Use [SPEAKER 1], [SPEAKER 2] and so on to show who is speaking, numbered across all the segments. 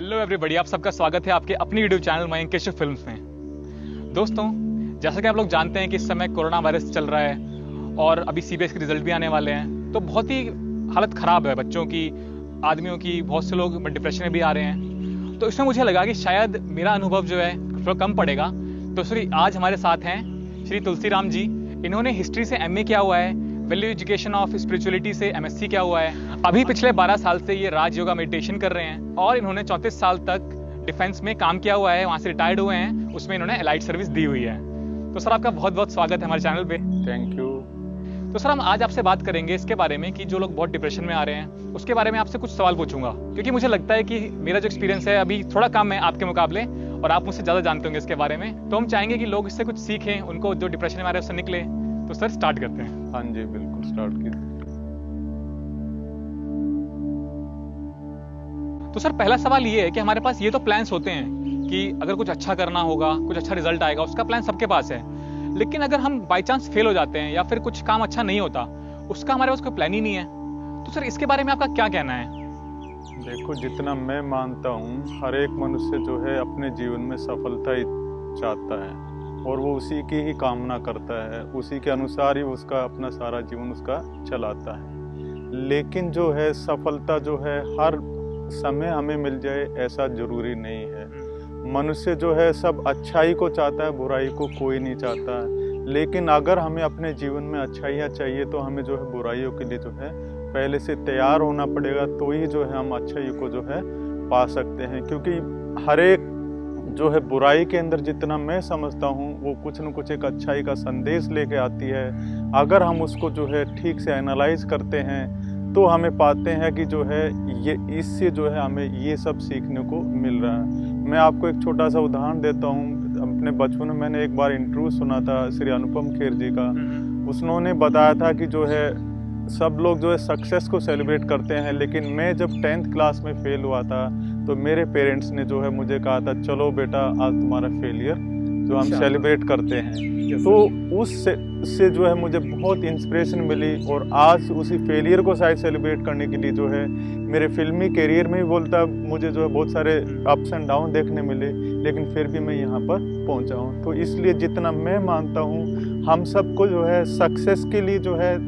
[SPEAKER 1] Hello everybody, आप सबका स्वागत है आपके अपनी यूट्यूब चैनल मयंकेश फिल्म्स में। दोस्तों, जैसा कि आप लोग जानते हैं कि इस समय कोरोना वायरस चल रहा है और अभी सीबीएसई के रिजल्ट भी आने वाले हैं, तो बहुत ही हालत ख़राब है बच्चों की, आदमियों की। बहुत से लोग डिप्रेशन में भी आ रहे हैं। तो इसमें मुझे लगा कि शायद मेरा अनुभव जो है थोड़ा कम पड़ेगा। तो इसलिए आज हमारे साथ हैं श्री तुलसीराम जी। इन्होंने हिस्ट्री से एमए किया हुआ है, वैल्यू एजुकेशन ऑफ स्पिरिचुअलिटी से एमएससी किया हुआ है। अभी पिछले 12 साल से ये राज योगा मेडिटेशन कर रहे हैं और इन्होंने 34 साल तक डिफेंस में काम किया हुआ है, वहां से रिटायर्ड हुए हैं। उसमें इन्होंने एलाइड सर्विस दी हुई है। तो सर, आपका बहुत बहुत स्वागत है हमारे चैनल पे।
[SPEAKER 2] Thank you.
[SPEAKER 1] तो सर, हम आज आपसे बात करेंगे इसके बारे में कि जो लोग बहुत डिप्रेशन में आ रहे हैं, उसके बारे में आपसे कुछ सवाल पूछूंगा, क्योंकि मुझे लगता है कि मेरा जो एक्सपीरियंस है अभी थोड़ा कम है आपके मुकाबले, और आप मुझसे ज़्यादा जानते होंगे इसके बारे में। तो हम चाहेंगे कि लोग इससे कुछ सीखें, उनको जो डिप्रेशन में आ रहे हैं उससे निकले। तो सर, स्टार्ट करते हैं।
[SPEAKER 2] हाँ जी, बिल्कुल स्टार्ट कीजिए।
[SPEAKER 1] तो सर, पहला सवाल ये है कि हमारे पास ये तो प्लान्स होते हैं कि अगर कुछ अच्छा करना होगा, कुछ अच्छा रिजल्ट आएगा, उसका प्लान सबके पास है। लेकिन अगर हम बाई चांस फेल हो जाते हैं या फिर कुछ काम अच्छा नहीं होता, उसका हमारे पास कोई प्लान ही नहीं है। तो सर, इसके बारे में आपका क्या कहना है?
[SPEAKER 2] देखो, जितना मैं मानता हूँ, हर एक मनुष्य जो है अपने जीवन में सफलता ही चाहता है और वो उसी की ही कामना करता है, उसी के अनुसार ही उसका अपना सारा जीवन उसका चलाता है। लेकिन जो है सफलता जो है हर समय हमें मिल जाए ऐसा जरूरी नहीं है। मनुष्य जो है सब अच्छाई को चाहता है, बुराई को कोई नहीं चाहता है। लेकिन अगर हमें अपने जीवन में अच्छाइयाँ चाहिए तो हमें जो है बुराइयों के लिए जो है पहले से तैयार होना पड़ेगा, तो ही जो है हम अच्छाई को जो है पा सकते हैं। क्योंकि हर एक जो है बुराई के अंदर जितना मैं समझता हूँ वो कुछ न कुछ एक अच्छाई का संदेश लेके आती है। अगर हम उसको जो है ठीक से एनालाइज करते हैं तो हमें पाते हैं कि जो है ये इससे जो है हमें ये सब सीखने को मिल रहा है। मैं आपको एक छोटा सा उदाहरण देता हूँ। अपने बचपन में मैंने एक बार इंटरव्यू सुना था श्री अनुपम खेर जी का। उन्होंने बताया था कि जो है सब लोग जो है सक्सेस को सेलिब्रेट करते हैं, लेकिन मैं जब 10th क्लास में फेल हुआ था तो मेरे पेरेंट्स ने जो है मुझे कहा था, चलो बेटा आज तुम्हारा फेलियर जो हम सेलिब्रेट करते हैं। तो उससे जो है मुझे बहुत इंस्पिरेशन मिली और आज उसी फेलियर को शायद सेलिब्रेट करने के लिए जो है मेरे फिल्मी करियर में भी बोलता मुझे जो है बहुत सारे अप्स एंड डाउन देखने मिले, लेकिन फिर भी मैं यहाँ पर पहुँचा हूँ। तो इसलिए जितना मैं मानता हूँ हम सबको जो है सक्सेस के लिए जो है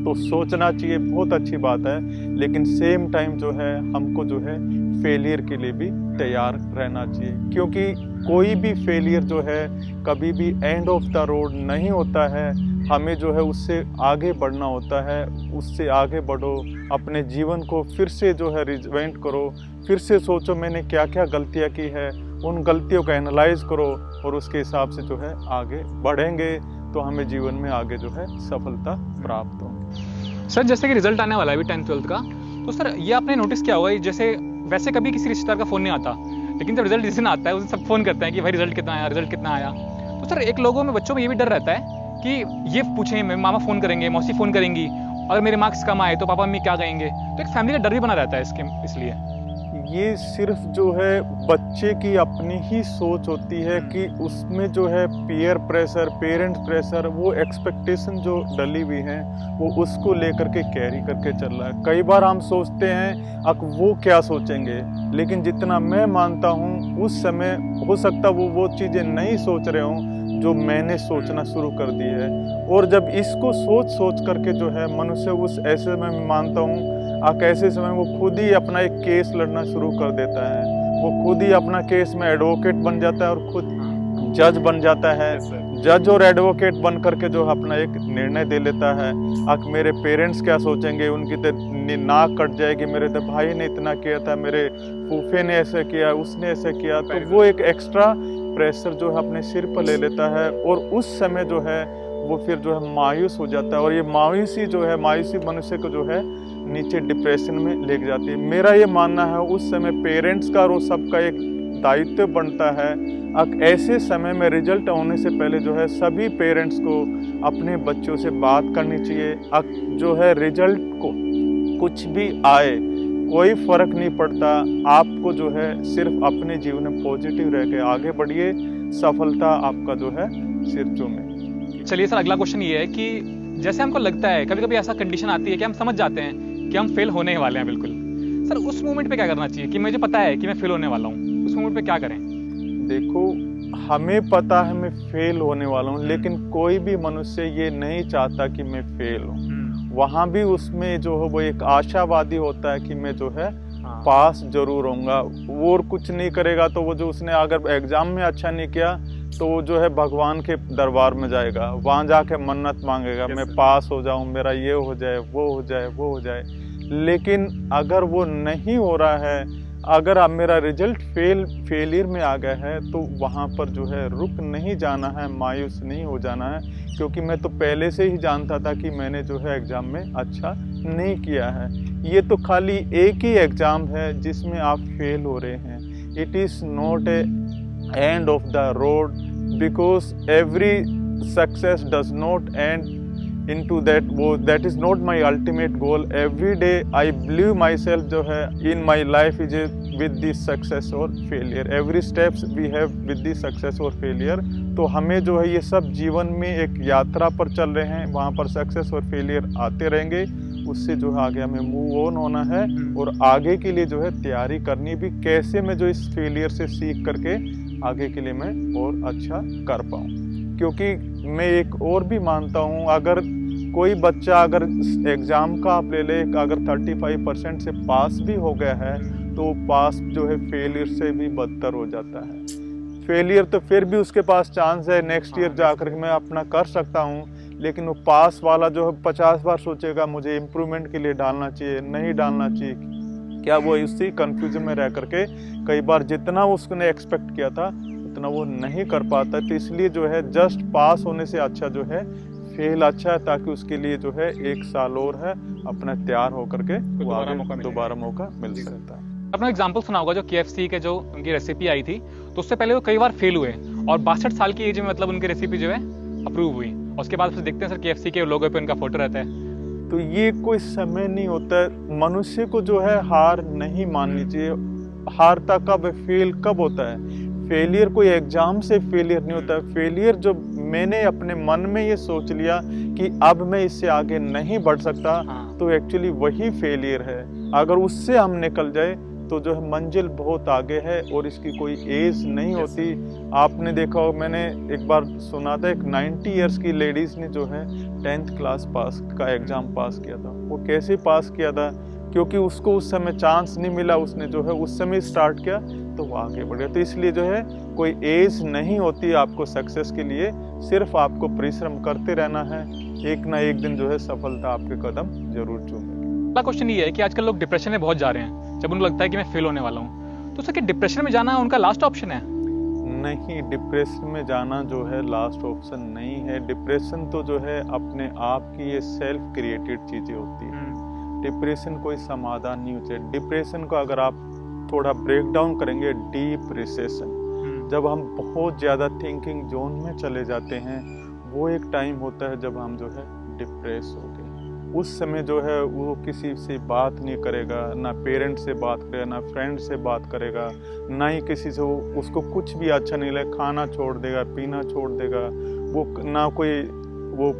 [SPEAKER 2] तो सोचना चाहिए, बहुत अच्छी बात है, लेकिन सेम टाइम जो है हमको जो है फेलियर के लिए भी तैयार रहना चाहिए। क्योंकि कोई भी फेलियर जो है कभी भी एंड ऑफ द रोड नहीं होता है। हमें जो है उससे आगे बढ़ना होता है। उससे आगे बढ़ो, अपने जीवन को फिर से जो है रिवेंट करो, फिर से सोचो मैंने क्या क्या गलतियाँ की है, उन गलतियों को एनालाइज करो और उसके हिसाब से जो है आगे बढ़ेंगे तो हमें जीवन में आगे जो है सफलता प्राप्त हो।
[SPEAKER 1] सर, जैसे कि रिजल्ट आने वाला है अभी 10th 12th का, तो सर ये आपने नोटिस किया होगा, जैसे वैसे कभी किसी रिश्तेदार का फ़ोन नहीं आता, लेकिन जब रिजल्ट जिस दिन आता है उस दिन सब फ़ोन करते हैं कि भाई रिजल्ट कितना आया, रिजल्ट कितना आया। तो सर, एक लोगों में, बच्चों में ये भी डर रहता है कि ये पूछें, मामा फ़ोन करेंगे, मौसी फ़ोन करेंगी, अगर मेरे मार्क्स कम आए तो पापा मम्मी क्या कहेंगे। तो एक फैमिली का डर भी बना रहता है इसलिए।
[SPEAKER 2] ये सिर्फ जो है बच्चे की अपनी ही सोच होती है कि उसमें जो है पीयर प्रेशर, पेरेंट्स प्रेशर, वो एक्सपेक्टेशन जो डली हुई है वो उसको लेकर के कैरी करके चल रहा है। कई बार हम सोचते हैं अब वो क्या सोचेंगे, लेकिन जितना मैं मानता हूँ उस समय हो सकता वो चीज़ें नहीं सोच रहे हों जो मैंने सोचना शुरू कर दी है। और जब इसको सोच करके जो है मनुष्य उस ऐसे में मैं मानता हूँ ऐसे समय वो खुद ही अपना एक केस लड़ना शुरू कर देता है। वो खुद ही अपना केस में एडवोकेट बन जाता है और खुद जज बन जाता है। जज और एडवोकेट बन करके जो अपना एक निर्णय दे लेता है। मेरे पेरेंट्स क्या सोचेंगे, उनकी तो नाक कट जाएगी, मेरे तो भाई ने इतना किया था, मेरे फूफे ने ऐसे किया, उसने ऐसे किया। तो वो एक एक्स्ट्रा प्रेशर जो है अपने सिर पर ले लेता है और उस समय जो है वो फिर जो है मायूस हो जाता है। और ये मायूसी मनुष्य को जो है नीचे डिप्रेशन में ले जाती है। मेरा ये मानना है उस समय पेरेंट्स का और सबका एक दायित्व बनता है। ऐसे समय में रिजल्ट होने से पहले जो है सभी पेरेंट्स को अपने बच्चों से बात करनी चाहिए। जो है रिजल्ट को कुछ भी आए कोई फर्क नहीं पड़ता, आपको जो है सिर्फ अपने जीवन में पॉजिटिव रह के आगे बढ़िए, सफलता आपका जो है सिर चूमे।
[SPEAKER 1] चलिए सर, अगला क्वेश्चन ये है कि जैसे हमको लगता है कभी कभी ऐसा कंडीशन आती है कि हम समझ जाते हैं कि हम फेल होने वाले हैं बिल्कुल, सर उस मोमेंट पे क्या करना चाहिए कि मुझे पता है कि मैं फेल होने वाला हूँ, उस मोमेंट पे क्या करें?
[SPEAKER 2] देखो, हमें पता है मैं फेल होने वाला हूँ, लेकिन कोई भी मनुष्य ये नहीं चाहता कि मैं फेल हूँ। वहाँ भी उसमें जो है वो एक आशावादी होता है कि मैं जो है पास जरूर होऊंगा। वो और कुछ नहीं करेगा तो वो जो उसने अगर एग्जाम में अच्छा नहीं किया तो वो जो है भगवान के दरबार में जाएगा, वहाँ जाके मन्नत मांगेगा, मैं पास हो जाऊं, मेरा ये हो जाए, वो हो जाए, वो हो जाए। लेकिन अगर वो नहीं हो रहा है, अगर अब मेरा रिजल्ट फेलियर में आ गया है, तो वहाँ पर जो है रुक नहीं जाना है, मायूस नहीं हो जाना है, क्योंकि मैं तो पहले से ही जानता था कि मैंने जो है एग्ज़ाम में अच्छा नहीं किया है। ये तो खाली एक ही एग्ज़ाम है जिसमें आप फेल हो रहे हैं। It is not a end of the road, because every success does not and into that is not my ultimate goal. Every day I believe myself जो है in my life is with the success or failure. Every steps we have with the success or failure. तो हमें जो है ये सब जीवन में एक यात्रा पर चल रहे हैं, वहाँ पर सक्सेस और फेलियर आते रहेंगे। उससे जो है आगे हमें मूव ऑन होना है और आगे के लिए जो है तैयारी करनी भी, कैसे मैं जो इस फेलियर से सीख करके आगे के लिए मैं और अच्छा कर पाऊँ। क्योंकि मैं एक और भी मानता हूँ, अगर कोई बच्चा अगर एग्ज़ाम का आप ले ले, अगर 35% से पास भी हो गया है तो पास जो है फेलियर से भी बदतर हो जाता है। फेलियर तो फिर भी उसके पास चांस है, नेक्स्ट ईयर जाकर मैं अपना कर सकता हूँ, लेकिन वो पास वाला जो है 50 बार सोचेगा मुझे इम्प्रूवमेंट के लिए डालना चाहिए, नहीं डालना चाहिए। क्या वो इसी कन्फ्यूजन में रह करके कई बार जितना उसने एक्सपेक्ट किया था उतना वो नहीं कर पाता। तो इसलिए जो है जस्ट पास होने से अच्छा जो है फेल अच्छा है, ताकि उसके लिए जो है 1 साल और है अपना तैयार होकर के दोबारा मौका मिल सकता है।
[SPEAKER 1] अपना एग्जांपल सुना होगा जो KFC के जो उनकी रेसिपी आई थी, तो उससे पहले वो कई बार फेल हुए और 62 साल की एज में मतलब उनकी रेसिपी जो है अप्रूव हुई। और उसके बाद फिर देखते हैं सर KFC के लोगो पे उनका फोटो रहता है।
[SPEAKER 2] तो ये कोई समय नहीं होता है, मनुष्य को जो है हार नहीं माननी चाहिए। हारता कब है, फेल कब होता है? फेलियर कोई एग्जाम से फेलियर नहीं होता है। फेलियर जो मैंने अपने मन में ये सोच लिया कि अब मैं इससे आगे नहीं बढ़ सकता, तो एक्चुअली वही फेलियर है। अगर उससे हम निकल जाए तो जो है मंजिल बहुत आगे है और इसकी कोई एज नहीं होती। आपने देखा हो, मैंने एक बार सुना था, एक 90 इयर्स की लेडीज ने जो है 10th क्लास पास का एग्जाम पास किया था। वो कैसे पास किया था? क्योंकि उसको उस समय चांस नहीं मिला, उसने जो है उस समय स्टार्ट किया तो वो आगे बढ़ गया। तो इसलिए जो है कोई एज नहीं होती आपको सक्सेस के लिए, सिर्फ आपको परिश्रम करते रहना है। एक ना एक दिन जो है सफलता आपके कदम जरूर चूमेगी।
[SPEAKER 1] अगला क्वेश्चन ये है कि आजकल लोग डिप्रेशन में बहुत जा रहे हैं जब उनको लगता है कि मैं फेल होने वाला हूँ, तो सर कि डिप्रेशन में जाना उनका लास्ट ऑप्शन है?
[SPEAKER 2] नहीं, डिप्रेशन में जाना जो है लास्ट ऑप्शन नहीं है। डिप्रेशन तो जो है अपने आप की ये सेल्फ क्रिएटेड चीजें होती है। डिप्रेशन कोई समाधान नहीं होता है। डिप्रेशन को अगर आप थोड़ा ब्रेक डाउन करेंगे, डीप रिसेशन, जब हम बहुत ज़्यादा थिंकिंग जोन में चले जाते हैं, वो एक टाइम होता है जब हम जो है डिप्रेस हो गए। उस समय जो है वो किसी से बात नहीं करेगा, ना पेरेंट्स से बात करेगा, ना फ्रेंड से बात करेगा, ना ही किसी से उसको कुछ भी अच्छा नहीं लगे, खाना छोड़ देगा, पीना छोड़ देगा, वो ना कोई वो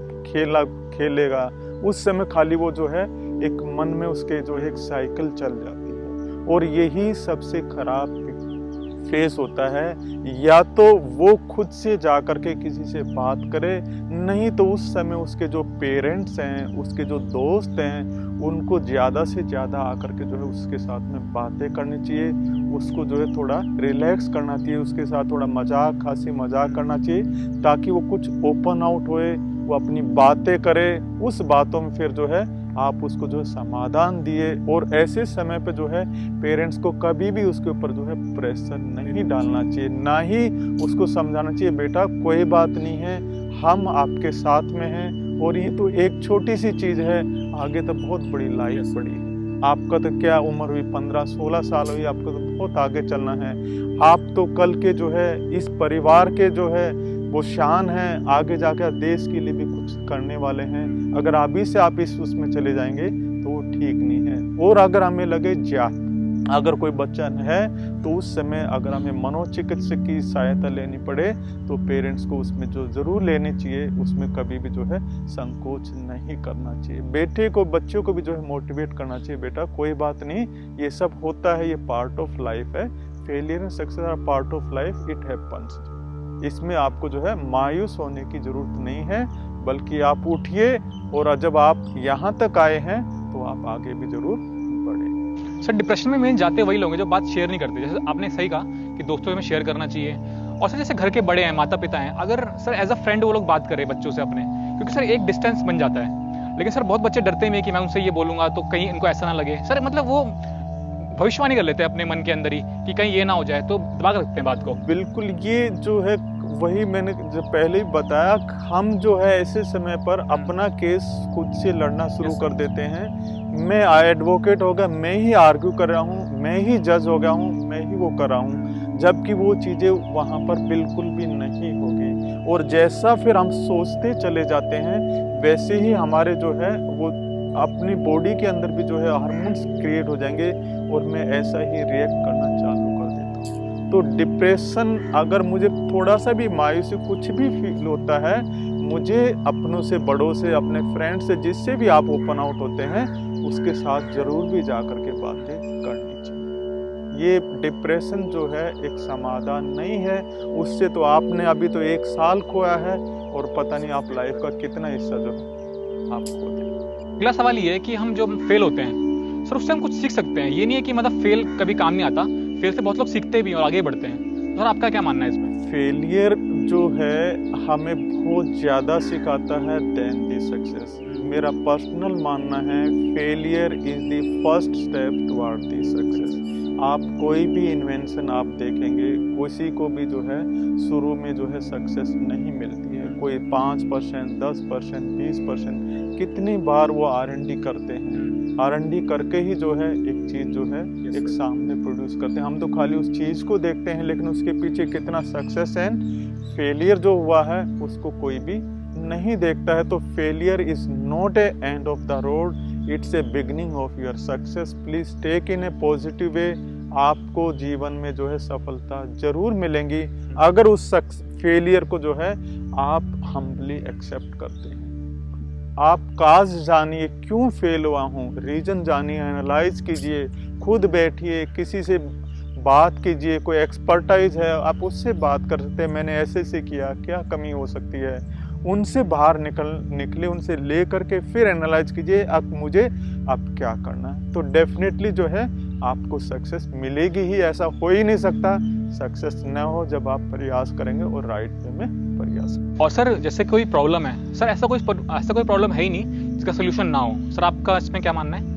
[SPEAKER 2] खेलेगा। उस समय खाली वो जो है एक मन में उसके जो एक साइकिल चल जाती है। और यही सबसे खराब फेस होता है। या तो वो खुद से जा करके किसी से बात करे, नहीं तो उस समय उसके जो पेरेंट्स हैं, उसके जो दोस्त हैं, उनको ज़्यादा से ज़्यादा आकर के जो है उसके साथ में बातें करनी चाहिए। उसको जो है थोड़ा रिलैक्स करना चाहिए, उसके साथ थोड़ा हंसी मजाक करना चाहिए, ताकि वो कुछ ओपन आउट होए, वो अपनी बातें करे। उस बातों में फिर जो है आप उसको जो है समाधान दिए। और ऐसे समय पे जो है पेरेंट्स को कभी भी उसके ऊपर जो है प्रेशर नहीं डालना चाहिए, ना ही उसको समझाना चाहिए बेटा कोई बात नहीं है, हम आपके साथ में हैं और ये तो एक छोटी सी चीज़ है, आगे तो बहुत बड़ी लाइफ पड़ी है। आपका तो क्या उम्र हुई, 15-16 साल हुई, आपको तो बहुत आगे चलना है। आप तो कल के जो है इस परिवार के जो है वो शान है, आगे जाकर देश के लिए भी कुछ करने वाले हैं। अगर अभी से आप इस उसमें चले जाएंगे तो वो ठीक नहीं है। और अगर हमें लगे अगर कोई बच्चा है तो उस समय अगर हमें मनोचिकित्सक की सहायता लेनी पड़े तो पेरेंट्स को उसमें जो ज़रूर लेनी चाहिए, उसमें कभी भी जो है संकोच नहीं करना चाहिए। बेटे को, बच्चों को भी जो है मोटिवेट करना चाहिए, बेटा कोई बात नहीं, ये सब होता है, ये पार्ट ऑफ लाइफ है, failure and success are part of life, it happens. इसमें आपको जो है मायूस होने की ज़रूरत नहीं है, बल्कि आप उठिए और जब आप यहाँ तक आए हैं तो आप आगे भी ज़रूर बढ़े।
[SPEAKER 1] सर डिप्रेशन में मेन जाते वही लोग हैं जो बात शेयर नहीं करते, जैसे आपने सही कहा कि दोस्तों में शेयर करना चाहिए। और सर जैसे घर के बड़े हैं, माता पिता हैं, अगर सर एज अ फ्रेंड वो लोग बात करें बच्चों से अपने, क्योंकि सर एक डिस्टेंस बन जाता है, लेकिन सर बहुत बच्चे डरते हैं कि मैं उनसे ये बोलूंगा तो कहीं इनको ऐसा ना लगे। सर मतलब वो भविष्यवाणी कर लेते हैं अपने मन के अंदर ही कि कहीं ये ना हो जाए, तो दबा कर रखते हैं बात को।
[SPEAKER 2] बिल्कुल, ये जो है वही मैंने जो पहले ही बताया, हम जो है ऐसे समय पर अपना केस खुद से लड़ना शुरू कर देते हैं। मैं एडवोकेट हो गया, मैं ही आर्ग्यू कर रहा हूँ, मैं ही जज हो गया हूँ, मैं ही वो कर रहा हूँ, जबकि वो चीज़ें वहाँ पर बिल्कुल भी नहीं होगी। और जैसा फिर हम सोचते चले जाते हैं वैसे ही हमारे जो है वो अपनी बॉडी के अंदर भी जो है हार्मोन्स क्रिएट हो जाएंगे और मैं ऐसा ही रिएक्ट करना चालू कर देता हूँ। तो डिप्रेशन, अगर मुझे थोड़ा सा भी मायूसी कुछ भी फील होता है, मुझे अपनों से, बड़ों से, अपने फ्रेंड से, जिससे भी आप ओपन आउट होते हैं उसके साथ ज़रूर भी जा कर के बातें करनी चाहिए। ये डिप्रेशन जो है एक समाधान नहीं है, उससे तो आपने अभी तो 1 साल खोया है और पता नहीं आप लाइफ का कितना हिस्सा जो आप खो दें।
[SPEAKER 1] अगला सवाल ये है कि हम जो फेल होते हैं सर उससे हम कुछ सीख सकते हैं, ये नहीं है कि मतलब फेल कभी काम नहीं आता, फेल से बहुत लोग सीखते भी और आगे बढ़ते हैं। सर आपका क्या मानना है इसमें?
[SPEAKER 2] फेलियर जो है हमें बहुत ज़्यादा सिखाता है देन दी सक्सेस। मेरा पर्सनल मानना है failure is the first step toward the success. आप कोई भी इन्वेंशन आप देखेंगे, किसी को भी जो है शुरू में जो है सक्सेस नहीं मिलती है। कोई 5%, 10%, 20%, कितनी बार वो R&D करते हैं, R&D करके ही जो है एक चीज़ जो है एक सामने प्रोड्यूस करते हैं। हम तो खाली उस चीज़ को देखते हैं, लेकिन उसके पीछे कितना सक्सेस एंड फेलियर जो हुआ है उसको कोई भी नहीं देखता है। तो failure is not a end of the road, it's a beginning of your success. Please take in a positive way. आपको जीवन में जो है सफलता जरूर मिलेंगी अगर उस फेलियर को जो है आप हम्बली एक्सेप्ट करते हैं। आप काज जानिए, क्यों फेल हुआ हूँ, रीजन जानिए, एनालाइज कीजिए, खुद बैठिए, किसी से बात कीजिए, कोई एक्सपर्टाइज है आप उससे बात कर सकते हैं, मैंने ऐसे से किया, क्या कमी हो सकती है, उनसे बाहर निकले, उनसे ले करके फिर एनालाइज कीजिए अब मुझे अब क्या करना है। तो डेफिनेटली जो है आपको सक्सेस मिलेगी ही, ऐसा हो ही नहीं सकता सक्सेस न हो जब आप प्रयास करेंगे और राइट वे में प्रयास।
[SPEAKER 1] और सर जैसे कोई प्रॉब्लम है, सर ऐसा कोई प्रॉब्लम है ही नहीं जिसका सोल्यूशन ना हो, सर आपका इसमें क्या मानना है?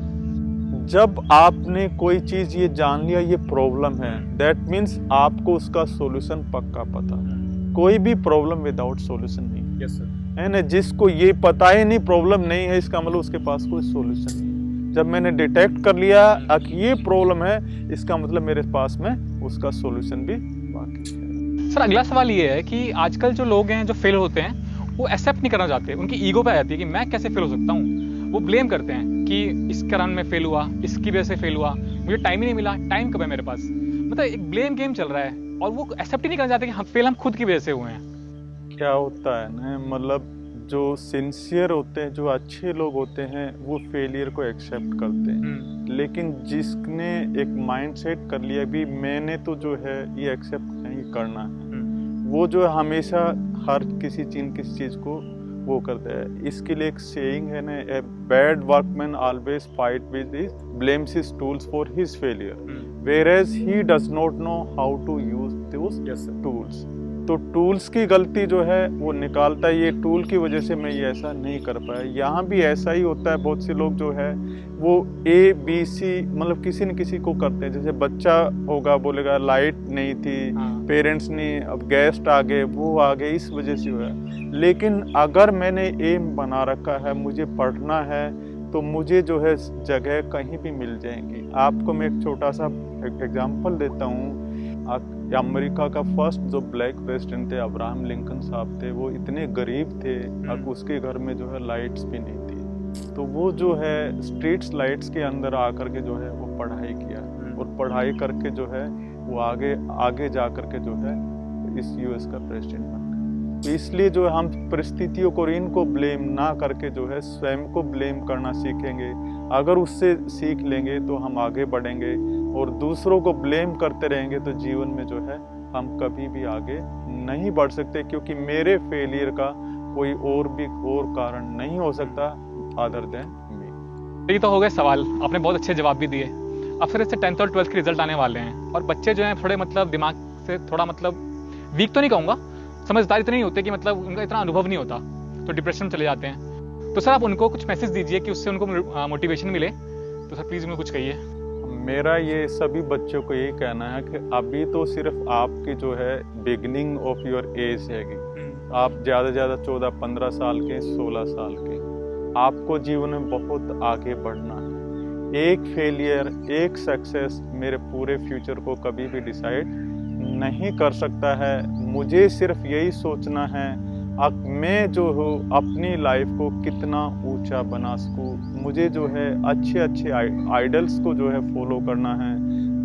[SPEAKER 2] जब आपने कोई चीज़ ये जान लिया ये प्रॉब्लम है, दैट मीन्स आपको उसका सोल्यूशन पक्का पता है। कोई भी प्रॉब्लम विदाउट सोल्यूशन नहीं है।
[SPEAKER 1] Yes sir.
[SPEAKER 2] है ना, जिसको ये पता ही नहीं प्रॉब्लम नहीं है, इसका मतलब उसके पास कोई सोल्यूशन नहीं है। जब मैंने डिटेक्ट कर लिया कि ये प्रॉब्लम है, इसका मतलब मेरे पास में उसका सोल्यूशन भी बाकी है।
[SPEAKER 1] सर अगला सवाल ये है कि आजकल जो लोग हैं जो फेल होते हैं वो एक्सेप्ट नहीं करना चाहते, उनकी ईगो पे आ जाती है कि मैं कैसे फेल हो सकता हूँ। वो ब्लेम करते हैं कि इस कारण मैं फेल हुआ, इसकी वजह से फेल हुआ, मुझे टाइम ही नहीं मिला, टाइम कब है मेरे पास। मतलब एक ब्लेम गेम चल रहा है और वो एक्सेप्ट ही नहीं करना चाहते कि हम फेल हम खुद की वजह से हुए हैं।
[SPEAKER 2] क्या होता है ना, मतलब जो सिंसियर होते हैं, जो अच्छे लोग होते हैं, वो फेलियर को एक्सेप्ट करते हैं। लेकिन जिसने एक माइंडसेट कर लिया भी मैंने तो जो है ये एक्सेप्ट नहीं करना है, वो जो है हमेशा हर किसी चीज़ को वो करता है। इसके लिए एक सेइंग है ना, a bad workman always fight with his blames his tools for his failure whereas he does not know how to use those tools। तो टूल्स की गलती जो है वो निकालता है, ये टूल की वजह से मैं ये ऐसा नहीं कर पाया। यहाँ भी ऐसा ही होता है, बहुत से लोग जो है वो ABC मतलब किसी न किसी को करते हैं। जैसे बच्चा होगा बोलेगा लाइट नहीं थी, पेरेंट्स ने, अब गेस्ट आ गए, वो आ गए, इस वजह से हुआ। लेकिन अगर मैंने एम बना रखा है, मुझे पढ़ना है, तो मुझे जो है जगह कहीं भी मिल जाएंगी। आपको मैं एक छोटा सा एग्जांपल देता हूँ। अमेरिका का फर्स्ट जो ब्लैक प्रेसिडेंट थे अब्राहम लिंकन साहब थे, वो इतने गरीब थे, अब उसके घर में जो है लाइट्स भी नहीं थी। तो वो जो है स्ट्रीट्स लाइट्स के अंदर आकर के जो है वो पढ़ाई किया, और पढ़ाई करके जो है वो आगे जा करके जो है इस यूएस का प्रेसिडेंट बन गए। इसलिए जो हम परिस्थितियों को इनको ब्लेम ना करके जो है स्वयं को ब्लेम करना सीखेंगे। अगर उससे सीख लेंगे तो हम आगे बढ़ेंगे, और दूसरों को ब्लेम करते रहेंगे तो जीवन में जो है हम कभी भी आगे नहीं बढ़ सकते, क्योंकि मेरे फेलियर का कोई और कारण नहीं हो सकता अदर देन मी।
[SPEAKER 1] ये तो हो गए सवाल, आपने बहुत अच्छे जवाब भी दिए। अब फिर इससे 10th और 12th के रिजल्ट आने वाले हैं, और बच्चे जो हैं थोड़े मतलब दिमाग से थोड़ा मतलब वीक तो नहीं कहूँगा, समझदारी तो नहीं होते कि मतलब उनका इतना अनुभव नहीं होता, तो डिप्रेशन में चले जाते हैं। तो सर आप उनको कुछ मैसेज दीजिए कि उससे उनको मोटिवेशन मिले, तो सर प्लीज़ उनको कुछ कहिए।
[SPEAKER 2] मेरा ये सभी बच्चों को यही कहना है कि अभी तो सिर्फ आपकी जो है बिगिनिंग ऑफ योर एज हैगी। आप ज़्यादा से ज़्यादा 14-15 साल के, 16 साल के, आपको जीवन में बहुत आगे बढ़ना है। एक फेलियर, एक सक्सेस मेरे पूरे फ्यूचर को कभी भी डिसाइड नहीं कर सकता है। मुझे सिर्फ यही सोचना है अब मैं जो हूँ अपनी लाइफ को कितना ऊंचा बना सकूँ। मुझे जो है अच्छे आइडल्स को जो है फॉलो करना है,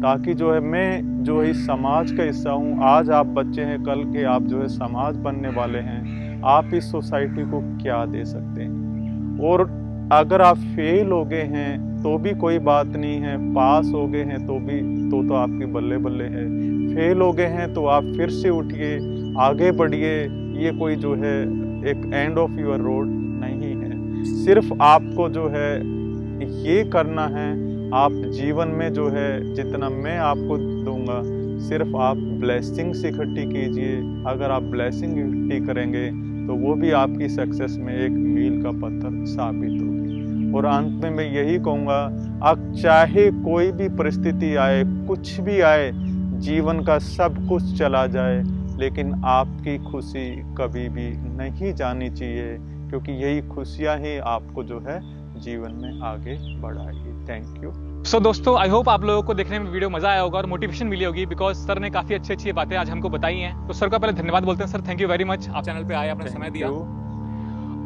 [SPEAKER 2] ताकि जो है मैं जो है समाज का हिस्सा हूँ। आज आप बच्चे हैं, कल के आप जो है समाज बनने वाले हैं। आप इस सोसाइटी को क्या दे सकते हैं। और अगर आप फेल हो गए हैं तो भी कोई बात नहीं है, पास हो गए हैं तो आपकी बल्ले बल्ले है। फेल हो गए हैं तो आप फिर से उठिए, आगे बढ़िए। ये कोई जो है एक एंड ऑफ योर रोड नहीं है। सिर्फ आपको जो है ये करना है, आप जीवन में जो है जितना मैं आपको दूंगा, सिर्फ आप ब्लेसिंग्स इकट्ठी कीजिए। अगर आप ब्लेसिंग इकट्ठी करेंगे तो वो भी आपकी सक्सेस में एक मील का पत्थर साबित होगी। और अंत में मैं यही कहूँगा, अब चाहे कोई भी परिस्थिति आए, कुछ भी आए, जीवन का सब कुछ चला जाए, लेकिन आपकी खुशी कभी भी नहीं जानी चाहिए, क्योंकि यही खुशियाँ ही आपको जो है जीवन में आगे बढ़ाएगी। Thank you.
[SPEAKER 1] सो दोस्तों, आई होप आप लोगों को देखने में वीडियो मजा आया होगा और मोटिवेशन मिली होगी, बिकॉज सर ने काफी अच्छी बातें आज हमको बताई हैं। तो सर का पहले धन्यवाद बोलते हैं। Sir thank you very much, आप चैनल पे आए, आपने समय दिया।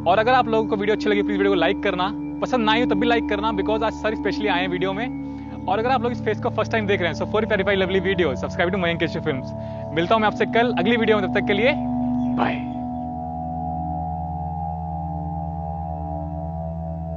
[SPEAKER 1] और अगर आप लोगों को वीडियो अच्छी लगी प्लीज वीडियो को लाइक करना, पसंद ना आई हो तब भी लाइक करना, बिकॉज आज सर स्पेशली आए हैं वीडियो में। और अगर आप लोग इस फेस को फर्स्ट टाइम देख रहे हैं, so for verify lovely video subscribe to Mayank Keshav films. मिलता हूं मैं आपसे कल अगली वीडियो में, तब तक के लिए बाय।